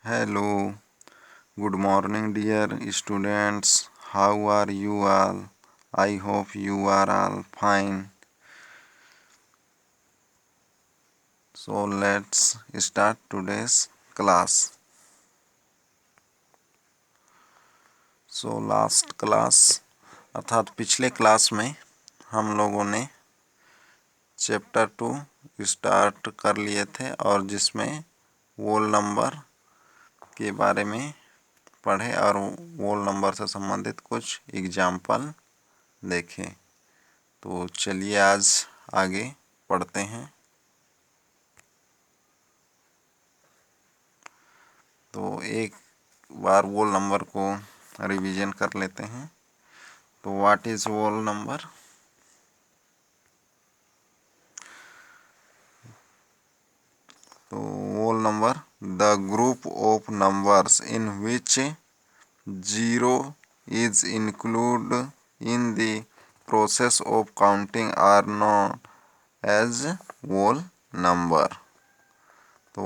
Hello, good morning, dear students. How are you all? I hope you are all fine. So, let's start today's class. So, last class अर्थात पिछले class में हम लोगों ने chapter 2 start कर लिए थे और जिसमें वोल नंबर के बारे में पढ़े और वोल नंबर से संबंधित कुछ एग्जाम्पल देखें। तो चलिए आज आगे पढ़ते हैं। तो एक बार वोल नंबर को रिवीजन कर लेते हैं। तो व्हाट इज वोल नंबर? तो whole number the group of numbers in which zero is include in the process of counting are known as whole number. तो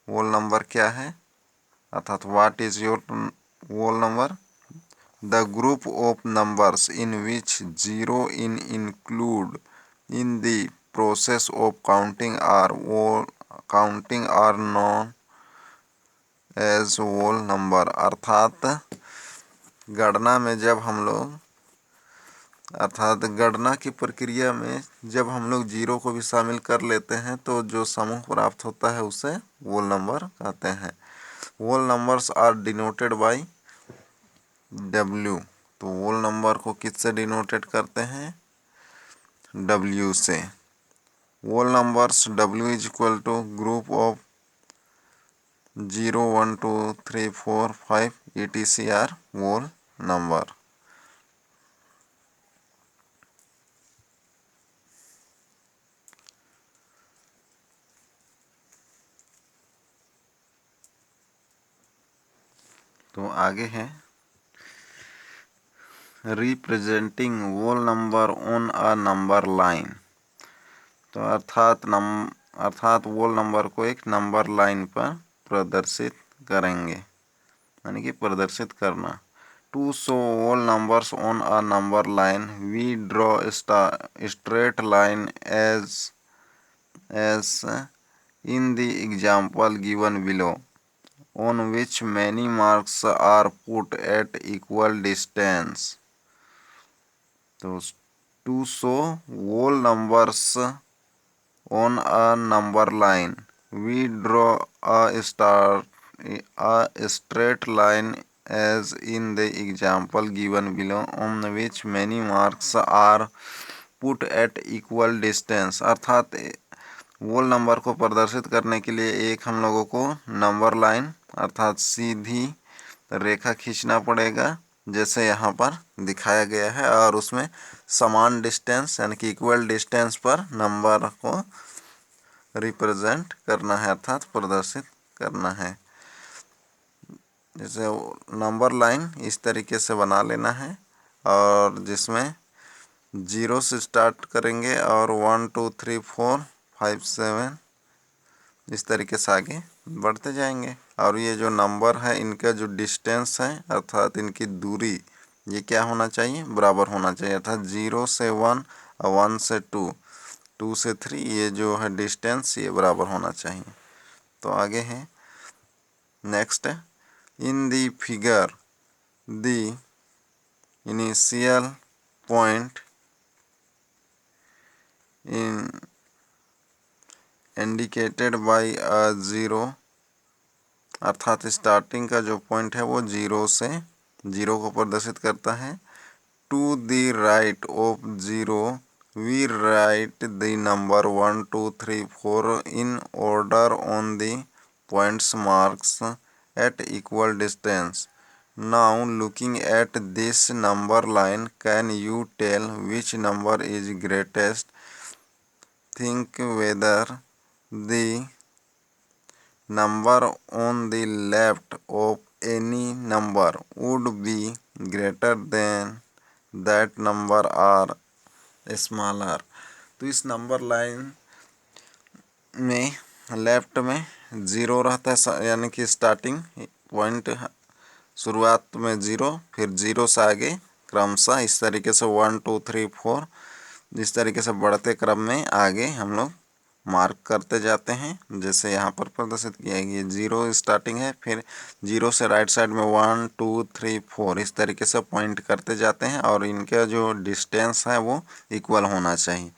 वोल नंबर क्या है अर्थात what is your whole number? The group of numbers in which zero in include in the process of counting are known as whole number। अर्थात गणना में जब हम लोग गणना की प्रक्रिया में जब हम लोग जीरो को भी शामिल कर लेते हैं तो जो समूह प्राप्त होता है उसे वोल नंबर कहते हैं। Whole numbers are denoted by W। तो वोल नंबर को किससे डिनोटेड करते हैं? W से। Whole numbers W is equal to group of 0 1 2 3 4 5 etc are whole number. तो आगे है representing whole number on a number line. तो अर्थात वोल नंबर को एक नंबर लाइन पर प्रदर्शित करेंगे, यानी कि प्रदर्शित करना। To show whole numbers on a number line we draw straight line as in the example given below on which many marks are put at equal distance। तो to show whole numbers on a number line we draw a straight line as in the example given below on which many marks are put at equal distance। अर्थात वोल number को प्रदर्शित करने के लिए एक हम लोगों को नंबर लाइन अर्थात सीधी रेखा खींचना पड़ेगा जैसे यहाँ पर दिखाया गया है और उसमें समान डिस्टेंस यानी कि इक्वल डिस्टेंस पर नंबर को रिप्रेजेंट करना है अर्थात प्रदर्शित करना है। जैसे नंबर लाइन इस तरीके से बना लेना है और जिसमें 0 से स्टार्ट करेंगे और 1 2 3 4 5 7 इस तरीके से आगे बढ़ते जाएंगे। और ये जो नंबर है इनका जो डिस्टेंस है अर्थात इनकी दूरी ये क्या होना चाहिए? बराबर होना चाहिए। अर्थात 0 से 1 और 1 से 2 2 से 3 ये जो है डिस्टेंस ये बराबर होना चाहिए। तो आगे है next in the figure the initial point in indicated by a 0। अर्थात स्टार्टिंग का जो पॉइंट है वो 0 को प्रदर्शित करता है। To the right of 0 we write the number 1 2 3 4 in order on the points marked at equal distance. Now looking at this number line can you tell which number is greatest? Think whether the number on the left of any number would be greater than that number or smaller। तो इस number line में left में zero रहता है, यानी कि starting point शुरुआत में ज़ीरो, फिर ज़ीरो से आगे क्रमशः इस तरीके से 1 2 3 4 इस तरीके से बढ़ते क्रम में आगे हम लोग मार्क करते जाते हैं। जैसे यहाँ पर प्रदर्शित किया है कि ज़ीरो स्टार्टिंग है, फिर ज़ीरो से राइट साइड में 1 2 3 4 इस तरीके से पॉइंट करते जाते हैं और इनका जो डिस्टेंस है वो इक्वल होना चाहिए।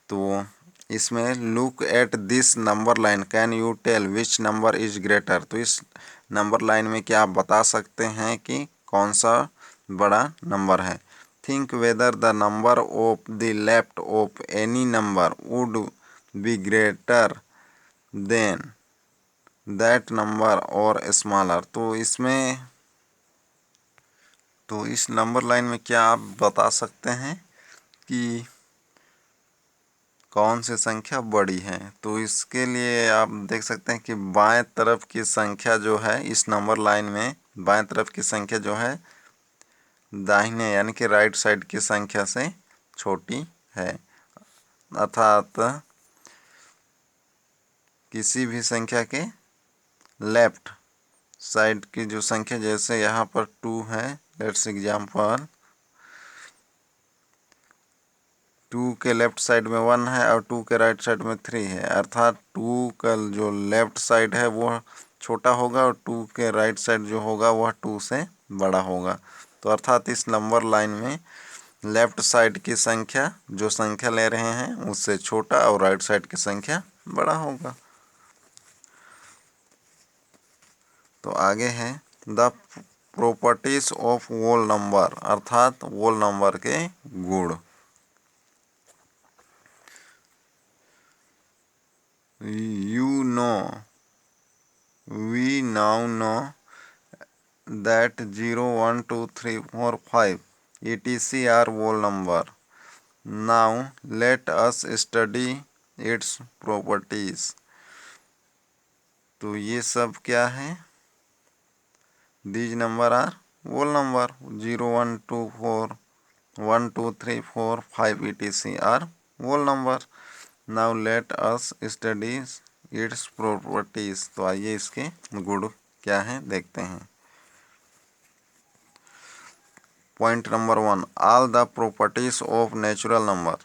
तो इसमें look at this number line, can you tell which number is greater. तो इस नंबर लाइन में क्या आप बता सकते हैं कि कौन सा बड़ा नंबर है। Think whether the number of the left of any number would be greater than that number और स्मॉलर। तो इस नंबर लाइन में क्या आप बता सकते हैं कि कौन सी संख्या बड़ी है। तो इसके लिए आप देख सकते हैं कि बाएं तरफ की संख्या जो है इस नंबर लाइन में, बाएं तरफ की संख्या जो है दाहिने यानी कि राइट साइड की संख्या से छोटी है। अर्थात किसी भी संख्या के लेफ्ट साइड की जो संख्या, जैसे यहाँ पर 2 है, लेट्स एग्जाम्पल 2 के लेफ्ट साइड में 1 है और 2 के राइट साइड में 3 है, अर्थात 2 का जो लेफ्ट साइड है वो छोटा होगा और 2 के राइट साइड जो होगा वह 2 से बड़ा होगा। तो अर्थात इस नंबर लाइन में लेफ्ट साइड की संख्या जो संख्या ले रहे हैं उससे छोटा और राइट साइड की संख्या बड़ा होगा। तो आगे है the properties of whole number, अर्थात होल नंबर के गुण। We now know that 0 1 2 3 4 5 etc are whole number. Now let us study its properties. तो ये सब क्या है, these number are whole number, 0 1 2 4 1 2 3 4 5 etc are whole number. Now let us study its properties. तो आइए इसके गुण क्या हैं देखते हैं। Point number 1, all the properties of natural number.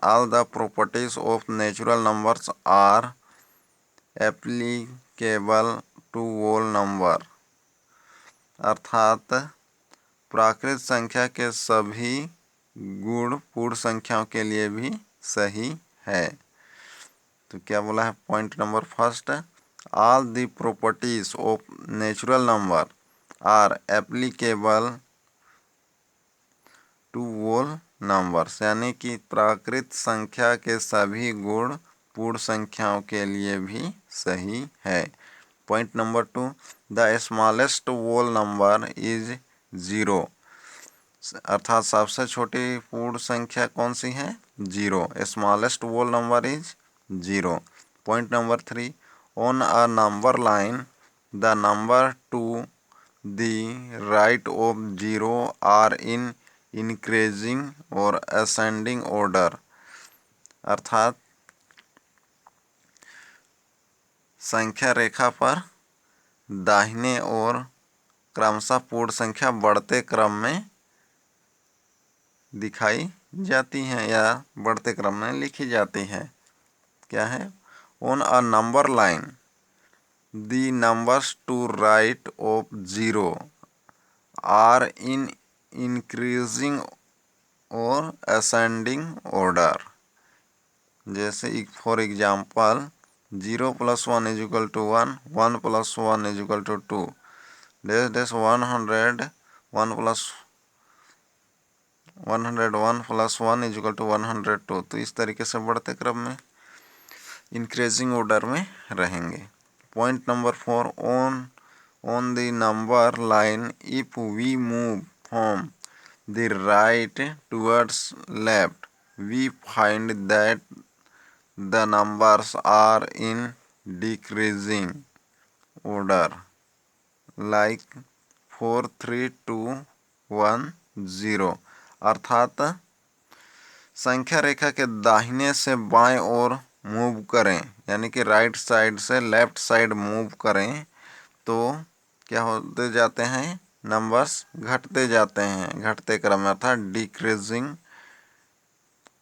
All the properties of natural numbers are applicable to whole number. अर्थात प्राकृत संख्या के सभी गुण पूर्ण संख्याओं के लिए भी सही है। तो क्या बोला है point number first, all the properties of natural number are applicable to whole numbers, यानी कि प्राकृत संख्या के सभी गुण पूर्ण संख्याओं के लिए भी सही है। Point number 2, the smallest whole number is 0, अर्थात सबसे छोटी पूर्ण संख्या कौन सी है, 0। Smallest whole number is 0। Point number 3, on a number line the number to the right of 0 are in increasing और असेंडिंग ऑर्डर, अर्थात संख्या रेखा पर दाहिने ओर क्रमशः पूर्ण संख्या बढ़ते क्रम में दिखाई जाती हैं या बढ़ते क्रम में लिखी जाती है। क्या है, on a number line the numbers to right of 0 are in increasing और असेंडिंग ऑर्डर। जैसे फॉर एग्जाम्पल 0 + 1 = 1, 1 + 1 = 2, 100 101 + 1 = 102। तो इस तरीके से बढ़ते क्रम में इंक्रीजिंग ऑर्डर में रहेंगे। Point number 4, on the number line if we move from the right towards left we find that the numbers are in decreasing order like 4 3 2 1 0, अर्थात संख्या रेखा के दाहिने से बाएं ओर मूव करें, यानी कि राइट साइड से लेफ्ट साइड मूव करें, तो क्या होते जाते हैं, नंबर्स घटते जाते हैं, घटते क्रम में, अर्थात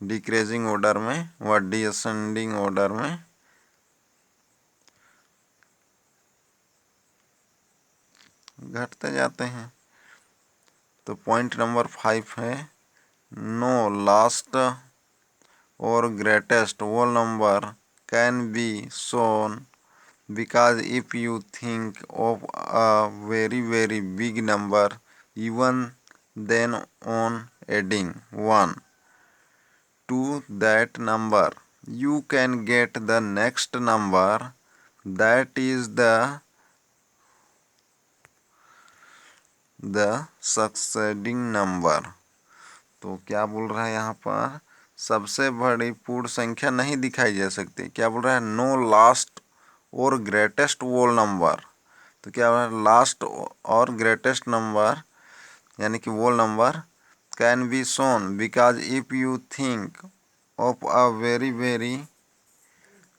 डिक्रीजिंग ऑर्डर में व डिसेंडिंग ऑर्डर में घटते जाते हैं। तो पॉइंट नंबर 5 है, नो लास्ट और greatest whole number can be shown because if you think of a very big number, even then on adding 1 to that number you can get the next number that is the succeeding number। तो क्या बोल रहा है यहाँ पर, सबसे बड़ी पूर्ण संख्या नहीं दिखाई जा सकती। क्या बोल रहा है, नो लास्ट और ग्रेटेस्ट होल नंबर। तो क्या बोल रहा है, लास्ट और ग्रेटेस्ट नंबर यानी कि whole number can be shown because if you think of a very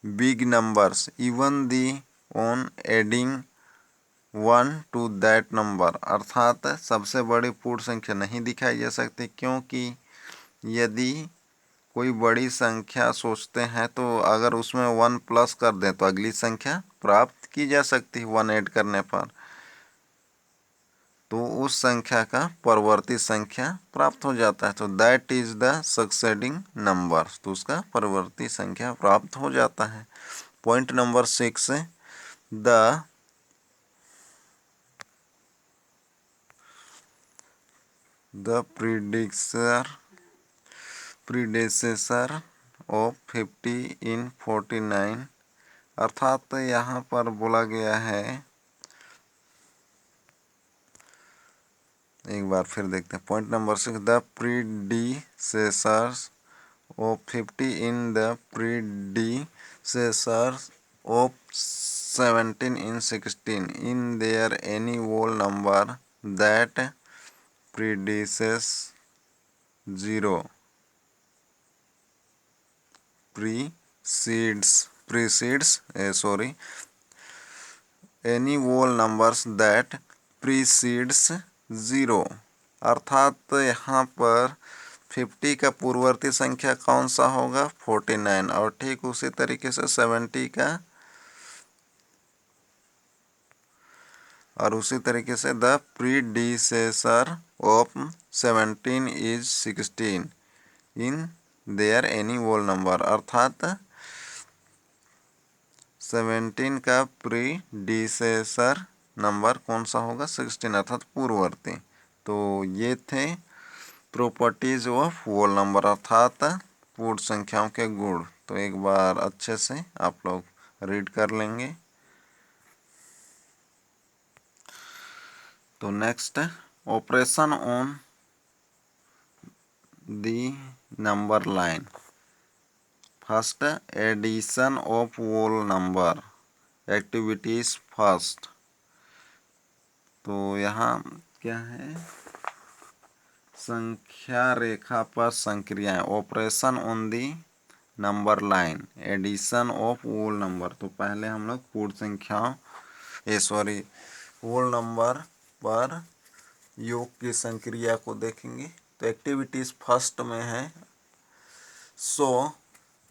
big numbers even the on adding 1 to that number. अर्थात सबसे बड़ी पूर्ण संख्या नहीं दिखाई जा सकती, क्योंकि यदि कोई बड़ी संख्या सोचते हैं तो अगर उसमें 1 प्लस कर दें तो अगली संख्या प्राप्त की जा सकती है 1 ऐड करने पर, तो उस संख्या का परवर्ती संख्या प्राप्त हो जाता है। तो that is the succeeding number, तो उसका परवर्ती संख्या प्राप्त हो जाता है। पॉइंट नंबर 6 है, द प्रीडेसेसर ऑफ 50 इन 49। अर्थात यहाँ पर बोला गया है, एक बार फिर देखते हैं। Point number 6, the predecessors of 50 in the predecessors of 17 in 16 in there any whole number that precedes 0 precedes any whole numbers that precedes 0। अर्थात यहाँ पर 50 का पूर्ववर्ती संख्या कौन सा होगा, 49, और ठीक उसी तरीके से 70 का, और उसी तरीके से the predecessor of 17 is 16 in there any whole number. अर्थात 17 का प्रीडिसेसर नंबर कौन सा होगा, 16, अर्थात पूर्ववर्ती। तो ये थे प्रॉपर्टीज ऑफ होल नंबर, अर्थात पूर्ण संख्याओं के गुण। तो एक बार अच्छे से आप लोग रीड कर लेंगे। तो next, operation on the number line. First, addition of whole number activities first. तो यहाँ क्या है, संख्या रेखा पर संक्रियाएं, operation on the number line, addition of whole number. तो पहले हम लोग पूर्ण संख्याओं होल नंबर पर योग की संक्रिया को देखेंगे। तो एक्टिविटीज फर्स्ट में है, सो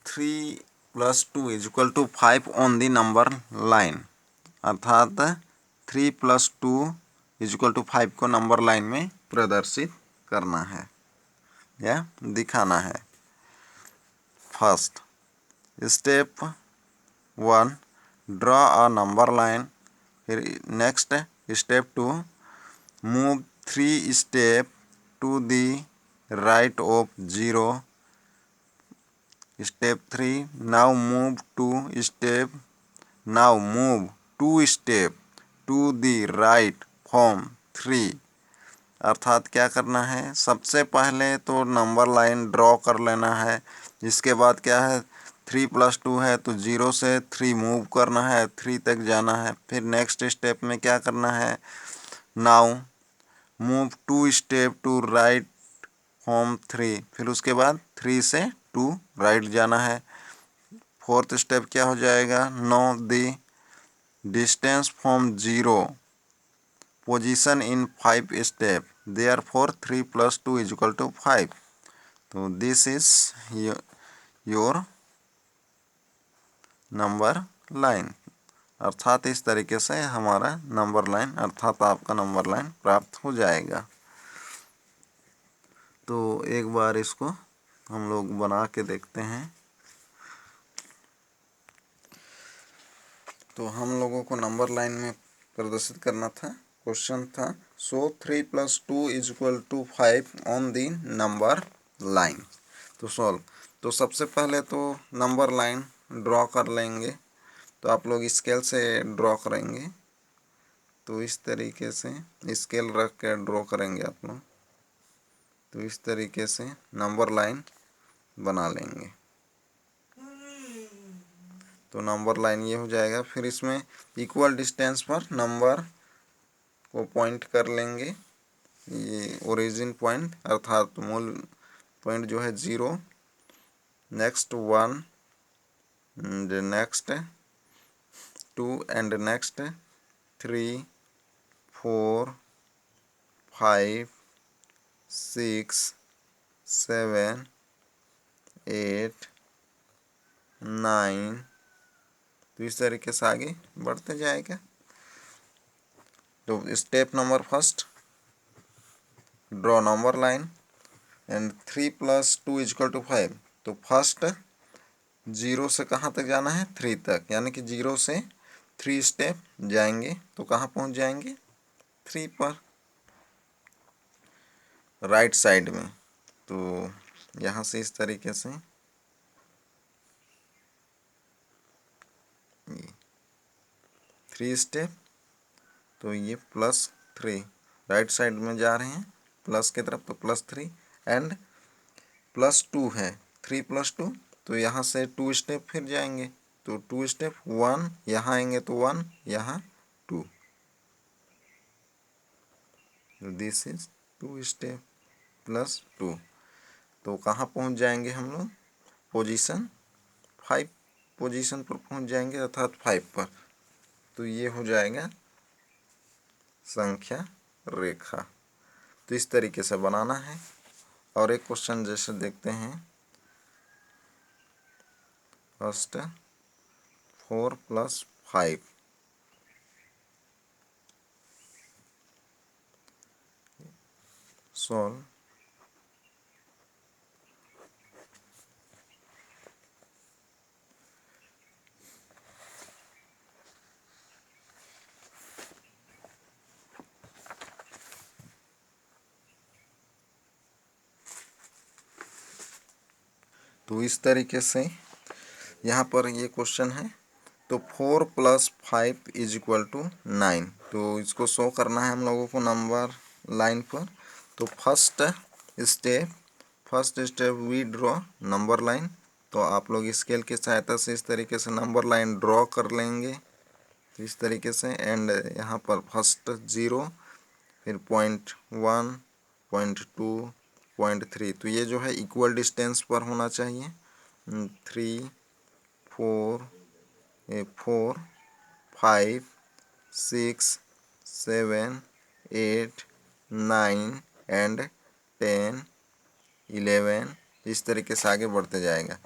3 + 2 = 5 ऑन दी नंबर लाइन। अर्थात 3 + 2 = 5 को नंबर लाइन में प्रदर्शित करना है या दिखाना है। First step 1, draw a number line. फिर next step 2, move 3 step to the right of 0। Step 3, now move 2 step to the right from 3। अर्थात क्या करना है, सबसे पहले तो नंबर लाइन ड्रॉ कर लेना है। इसके बाद क्या है, 3 + 2 है तो 0 से 3 मूव करना है, 3 तक जाना है। फिर नेक्स्ट स्टेप में क्या करना है, now move 2 step to right from 3। फिर उसके बाद 3 से 2 राइट जाना है। फोर्थ स्टेप क्या हो जाएगा, know the distance from zero position in 5 step, therefore 3 + 2 = 5। तो this is your number line, अर्थात इस तरीके से हमारा नंबर लाइन अर्थात आपका नंबर लाइन प्राप्त हो जाएगा। तो एक बार इसको हम लोग बना के देखते हैं। तो हम लोगों को नंबर लाइन में प्रदर्शित करना था। क्वेश्चन था सो 3 + 2 = 5 ऑन दी नंबर लाइन। तो सॉल्व, तो सबसे पहले तो नंबर लाइन ड्रॉ कर लेंगे। तो आप लोग स्केल से ड्रॉ करेंगे, तो इस तरीके से स्केल रख के ड्रॉ करेंगे आप लोग। तो इस तरीके से नंबर लाइन बना लेंगे। तो नंबर लाइन ये हो जाएगा। फिर इसमें इक्वल डिस्टेंस पर नंबर को पॉइंट कर लेंगे। ये ओरिजिन पॉइंट अर्थात मूल पॉइंट जो है 0, नेक्स्ट 1, नेक्स्ट 2 एंड नेक्स्ट 3, 4, 5, 6, 7, 8, 9। तो इस तरीके से आगे बढ़ते जाएगा। तो step number first, draw number line and 3 + 2 = 5। तो फर्स्ट 0 से कहाँ तक जाना है, 3 तक, यानी कि 0 से 3 स्टेप जाएंगे। तो कहाँ पहुँच जाएंगे, 3 पर, राइट साइड में। तो यहाँ से इस तरीके से 3 स्टेप, तो ये +3 राइट साइड में जा रहे हैं प्लस की तरफ, तो +3 एंड +2 है, 3 + 2। तो यहाँ से 2 स्टेप फिर जाएंगे। तो 2 स्टेप, 1 यहाँ आएंगे तो 1 यहाँ 2। This is 2 step +2। तो कहाँ पहुँच जाएंगे हम लोग, पोजीशन 5 पोजीशन पर पहुँच जाएंगे अर्थात 5 पर। तो ये हो जाएगा संख्या रेखा। तो इस तरीके से बनाना है। और एक क्वेश्चन जैसे देखते हैं, फर्स्ट 4 + 5, सॉल्व। तो इस तरीके से यहाँ पर ये क्वेश्चन है। तो 4 + 5 = 9। तो इसको शो करना है हम लोगों को नंबर लाइन पर। तो first step we draw number line. तो आप लोग स्केल की सहायता से इस तरीके से नंबर लाइन ड्रॉ कर लेंगे, तो इस तरीके से। एंड यहाँ पर फर्स्ट 0, फिर 0.1, 0.2, 0.3। तो ये जो है इक्वल डिस्टेंस पर होना चाहिए। 3, 4, 5, 6, 7, 8, 9 एंड 10, 11। इस तरीके से आगे बढ़ते जाएगा।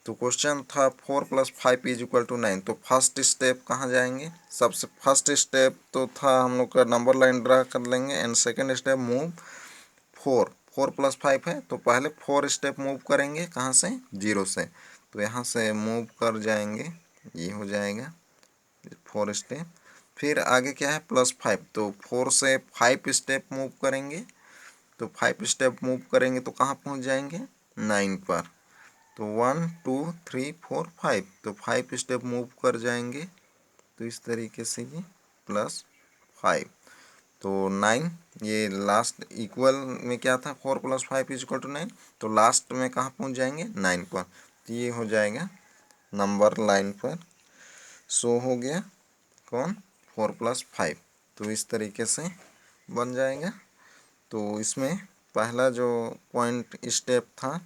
तो क्वेश्चन था 4 + 5 = 9। तो फर्स्ट स्टेप कहाँ जाएंगे, सबसे फर्स्ट स्टेप तो था हम लोग का नंबर लाइन ड्रा कर लेंगे। एंड सेकंड स्टेप मूव 4 + 5 है, तो पहले 4 स्टेप मूव करेंगे कहाँ से, 0 से। तो यहाँ से मूव कर जाएंगे, ये हो जाएगा 4 स्टेप। फिर आगे क्या है, +5। तो 4 से 5 स्टेप मूव करेंगे। तो 5 स्टेप मूव करेंगे तो कहाँ पहुँच जाएंगे, 9 पर। तो 1, 2, 3, 4, 5। तो 5 स्टेप मूव कर जाएंगे। तो इस तरीके से ये +5। तो 9, ये लास्ट इक्वल में क्या था, 4 + 5 = 9। तो लास्ट में कहाँ पहुँच जाएंगे, 9 पर। तो ये हो जाएगा नंबर लाइन पर शो हो गया कौन, 4 + 5। तो इस तरीके से बन जाएगा। तो इसमें पहला जो पॉइंट स्टेप था,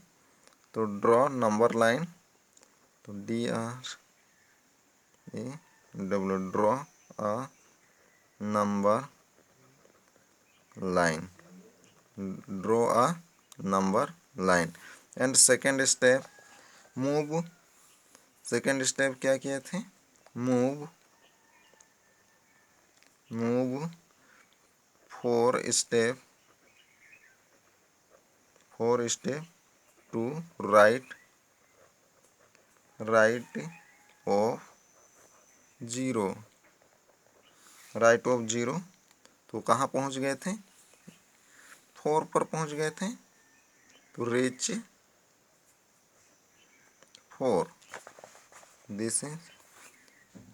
तो ड्रॉ नंबर लाइन। तो DRAW, draw a number line, draw a number line. And second step move, second step क्या किए थे, move four step to right of zero, right of zero. तो कहाँ पहुँच गए थे, 4 पर पहुँच गए थे, तो reach 4, this is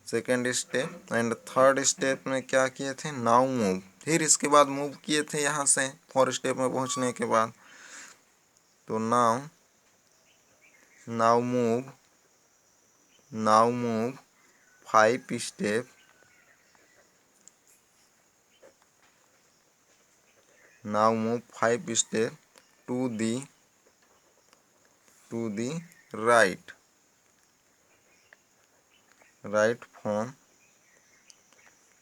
second step. And third step में क्या किए थे, नाउ मूव, फिर इसके बाद मूव किए थे यहाँ से 4 स्टेप में पहुँचने के बाद। तो now move 5 step, now move 5 steps to the right from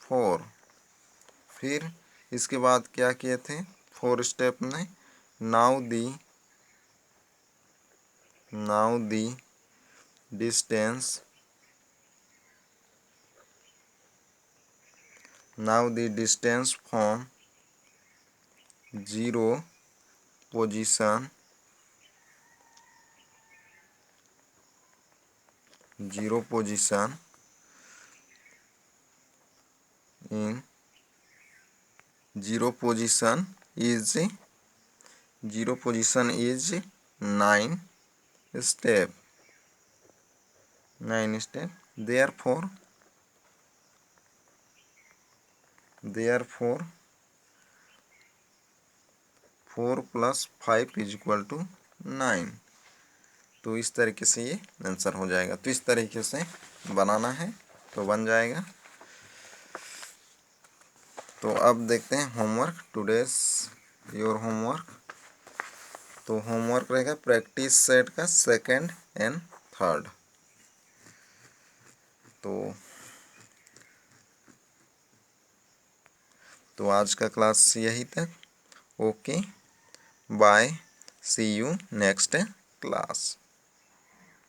4। फिर इसके बाद क्या किए थे 4 स्टेप में, now the distance from zero position in zero position is 9 step, therefore 4 + 5 = 9। तो इस तरीके से ये आंसर हो जाएगा। तो इस तरीके से बनाना है तो बन जाएगा। तो अब देखते हैं होमवर्क, टुडेस योर होमवर्क। तो होमवर्क रहेगा प्रैक्टिस सेट का सेकंड एंड थर्ड। तो आज का क्लास यही तक। Okay bye, see you next class.